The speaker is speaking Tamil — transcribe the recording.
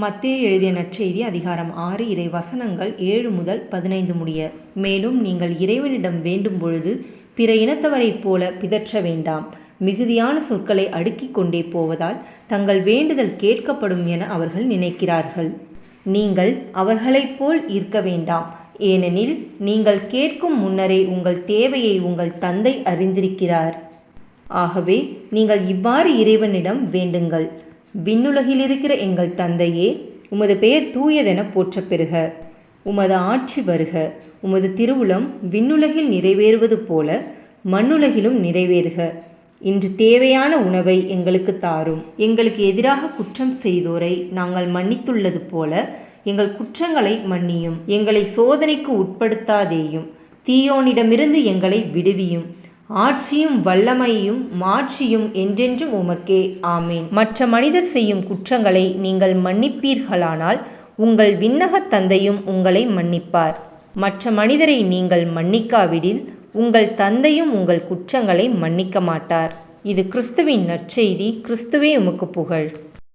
மத்தேயு எழுதிய நற்செய்தி அதிகாரம் 6 இறை வசனங்கள் 7 முதல் 15 முடிய. மேலும் நீங்கள் இறைவனிடம் வேண்டும் பொழுது பிற இனத்தவரைப் போல பிதற்ற வேண்டாம். மிகுதியான சொற்களை அடுக்கிக் கொண்டே போவதால் தங்கள் வேண்டுதல் கேட்கப்படும் என அவர்கள் நினைக்கிறார்கள். நீங்கள் அவர்களைப் போல் இருக்க வேண்டாம். ஏனெனில் நீங்கள் கேட்கும் முன்னரே உங்கள் தேவையை உங்கள் தந்தை அறிந்திருக்கிறார். ஆகவே நீங்கள் இவ்வாறு இறைவனிடம் வேண்டுங்கள். விண்ணுலகில் இருக்கிற எங்கள் தந்தையே, உமது பெயர் தூயதென போற்றப் பெறுக. உமது ஆட்சி வருக. உமது திருவுளம் விண்ணுலகில் நிறைவேறுவது போல மண்ணுலகிலும் நிறைவேறுக. இன்று தேவையான உணவை எங்களுக்கு தாரும். எங்களுக்கு எதிராக குற்றம் செய்தோரை நாங்கள் மன்னித்துள்ளது போல எங்கள் குற்றங்களை மன்னியும். எங்களை சோதனைக்கு உட்படுத்தாதேயும். தீயோனிடமிருந்து எங்களை விடுவியும். ஆட்சியும் வல்லமையும் மாட்சியும் என்றென்றும் உமக்கே. ஆமேன். மற்ற மனிதர் செய்யும் குற்றங்களை நீங்கள் மன்னிப்பீர்களானால் உங்கள் விண்ணகத் தந்தையும் உங்களை மன்னிப்பார். மற்ற மனிதரை நீங்கள் மன்னிக்காவிடில் உங்கள் தந்தையும் உங்கள் குற்றங்களை மன்னிக்க மாட்டார். இது கிறிஸ்துவின் நற்செய்தி. கிறிஸ்துவே உமக்கு புகழ்.